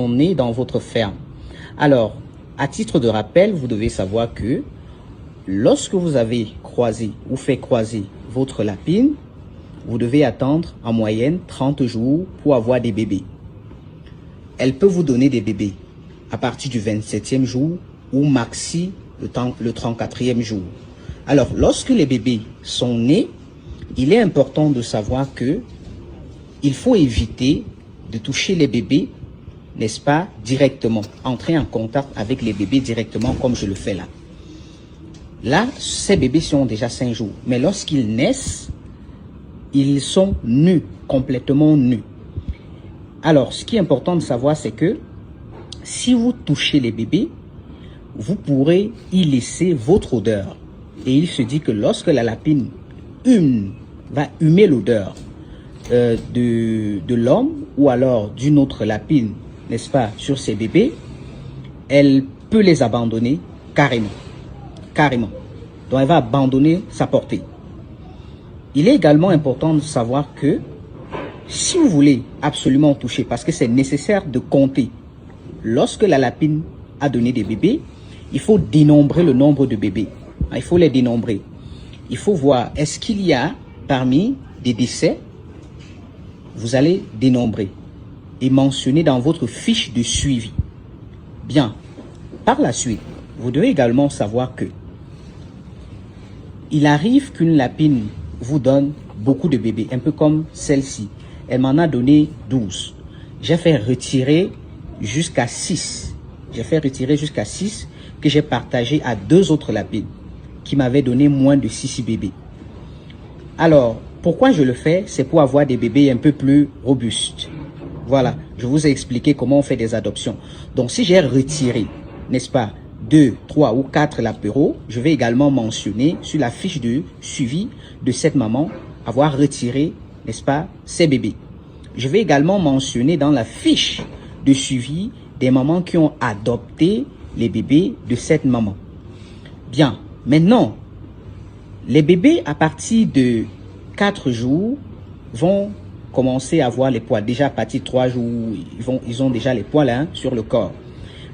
sont nés dans votre ferme. Alors, à titre de rappel, vous devez savoir que lorsque vous avez croisé ou fait croiser votre lapine, vous devez attendre en moyenne 30 jours pour avoir des bébés. Elle peut vous donner des bébés à partir du 27e jour ou maxi le 34e jour. Alors, lorsque les bébés sont nés, il est important de savoir que il faut éviter de toucher les bébés, n'est-ce pas, directement. Entrer en contact avec les bébés directement comme je le fais là. Là, ces bébés sont déjà 5 jours. Mais lorsqu'ils naissent, ils sont nus, complètement nus. Alors, ce qui est important de savoir, c'est que si vous touchez les bébés, vous pourrez y laisser votre odeur. Et il se dit que lorsque la lapine va humer l'odeur de l'homme ou alors d'une autre lapine, n'est-ce pas, sur ses bébés, elle peut les abandonner carrément. Carrément. Donc, elle va abandonner sa portée. Il est également important de savoir que si vous voulez absolument toucher, parce que c'est nécessaire de compter, lorsque la lapine a donné des bébés, il faut dénombrer le nombre de bébés. Il faut les dénombrer. Il faut voir, est-ce qu'il y a parmi des décès, vous allez dénombrer et mentionner dans votre fiche de suivi. Bien. Par la suite, vous devez également savoir que il arrive qu'une lapine vous donne beaucoup de bébés, un peu comme celle-ci. Elle m'en a donné 12. J'ai fait retirer jusqu'à 6. J'ai fait retirer jusqu'à 6 que j'ai partagé à 2 autres lapines qui m'avaient donné moins de 6 bébés. Alors, pourquoi je le fais? C'est pour avoir des bébés un peu plus robustes. Voilà, je vous ai expliqué comment on fait des adoptions. Donc, si j'ai retiré, n'est-ce pas, 2, 3 ou 4 lapéraux, je vais également mentionner sur la fiche de suivi de cette maman avoir retiré, n'est-ce pas, ses bébés. Je vais également mentionner dans la fiche de suivi des mamans qui ont adopté les bébés de cette maman. Bien, maintenant, les bébés à partir de 4 jours vont commencer à avoir les poils. Déjà à partir de 3 jours, ils ont déjà les poils sur le corps.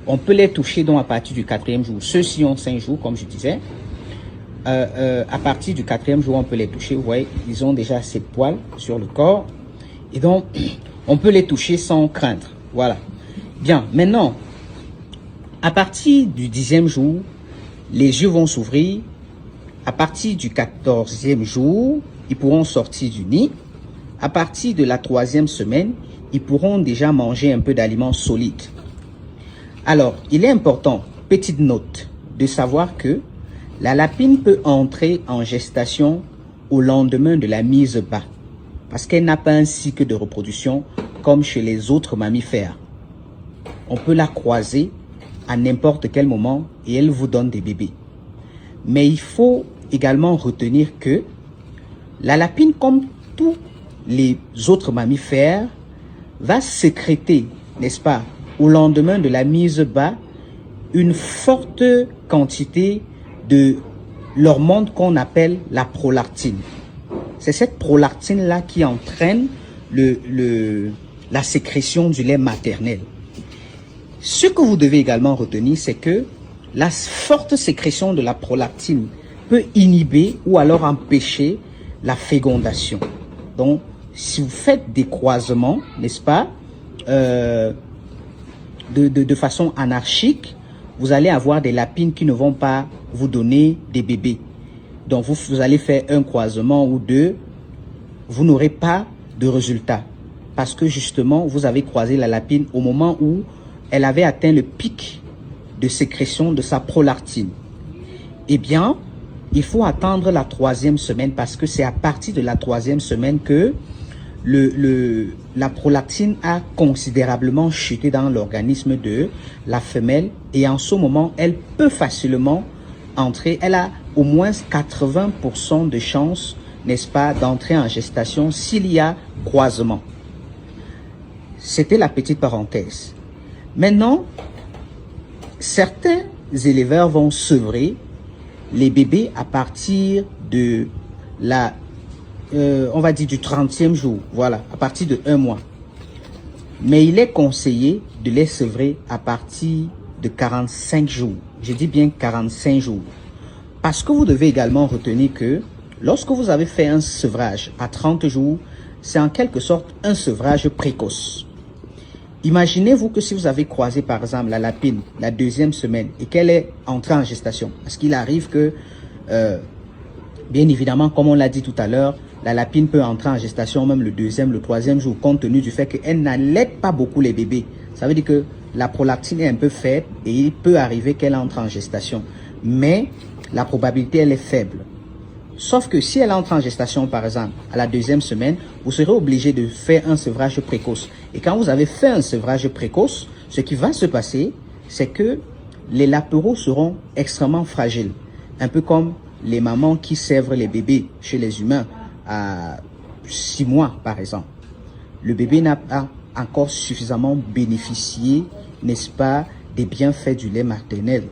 On peut les toucher donc à partir du 4e jour. Ceux-ci ont 5 jours, comme je disais. À partir du 4e jour, on peut les toucher. Vous voyez, ils ont déjà ces poils sur le corps. Et donc, on peut les toucher sans craindre. Voilà. Bien, maintenant, à partir du 10e jour, les yeux vont s'ouvrir. À partir du 14e jour, ils pourront sortir du nid. À partir de la 3e semaine, ils pourront déjà manger un peu d'aliments solides. Alors, il est important, petite note, de savoir que la lapine peut entrer en gestation au lendemain de la mise bas, parce qu'elle n'a pas un cycle de reproduction comme chez les autres mammifères. On peut la croiser à n'importe quel moment et elle vous donne des bébés. Mais il faut également retenir que la lapine, comme tous les autres mammifères, va sécréter, n'est-ce pas, au lendemain de la mise bas, une forte quantité de l'hormone qu'on appelle la prolactine. C'est cette prolactine-là qui entraîne la sécrétion du lait maternel. Ce que vous devez également retenir, c'est que la forte sécrétion de la prolactine peut inhiber ou alors empêcher la fécondation. Donc, si vous faites des croisements, n'est-ce pas, de façon anarchique, vous allez avoir des lapines qui ne vont pas vous donner des bébés. Donc, vous allez faire un croisement ou 2, vous n'aurez pas de résultat. Parce que justement, vous avez croisé la lapine au moment où elle avait atteint le pic de sécrétion de sa prolactine. Eh bien, il faut attendre la 3e semaine parce que c'est à partir de la 3e semaine que la prolactine a considérablement chuté dans l'organisme de la femelle et en ce moment, elle peut facilement entrer. Elle a au moins 80% de chances, n'est-ce pas, d'entrer en gestation s'il y a croisement. C'était la petite parenthèse. Maintenant, certains éleveurs vont sevrer les bébés à partir de on va dire du 30e jour, voilà, à partir de 1 mois. Mais il est conseillé de les sevrer à partir de 45 jours. Je dis bien 45 jours. Parce que vous devez également retenir que lorsque vous avez fait un sevrage à 30 jours, c'est en quelque sorte un sevrage précoce. Imaginez-vous que si vous avez croisé par exemple la lapine la 2e semaine et qu'elle est entrée en gestation, parce qu'il arrive que, bien évidemment, comme on l'a dit tout à l'heure, la lapine peut entrer en gestation même le 2e, le 3e jour, compte tenu du fait qu'elle n'allaite pas beaucoup les bébés. Ça veut dire que la prolactine est un peu faible et il peut arriver qu'elle entre en gestation. Mais la probabilité, elle est faible. Sauf que si elle entre en gestation, par exemple, à la 2e semaine, vous serez obligé de faire un sevrage précoce. Et quand vous avez fait un sevrage précoce, ce qui va se passer, c'est que les latéraux seront extrêmement fragiles. Un peu comme les mamans qui sèvrent les bébés chez les humains à 6 mois, par exemple. Le bébé n'a pas encore suffisamment bénéficié, n'est-ce pas, des bienfaits du lait maternel.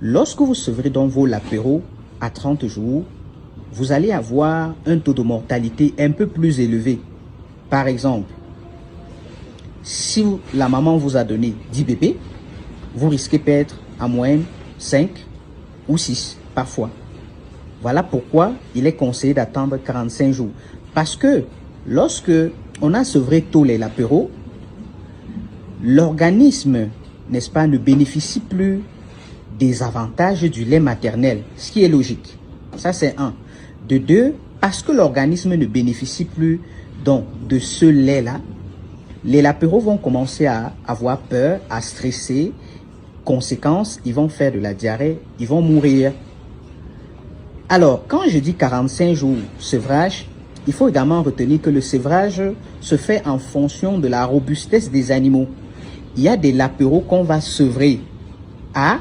Lorsque vous sevrez donc vos latéraux à 30 jours, vous allez avoir un taux de mortalité un peu plus élevé. Par exemple, si la maman vous a donné 10 bébés, vous risquez perdre en moyenne 5 ou 6 parfois. Voilà pourquoi il est conseillé d'attendre 45 jours. Parce que lorsque on a sevré tôt les latéraux, l'organisme, n'est-ce pas, ne bénéficie plus des avantages du lait maternel, ce qui est logique. Ça, c'est un. De deux, parce que l'organisme ne bénéficie plus donc de ce lait-là, les latéraux vont commencer à avoir peur, à stresser. Conséquence, ils vont faire de la diarrhée, ils vont mourir. Alors, quand je dis 45 jours sevrage, il faut également retenir que le sevrage se fait en fonction de la robustesse des animaux. Il y a des latéraux qu'on va sevrer à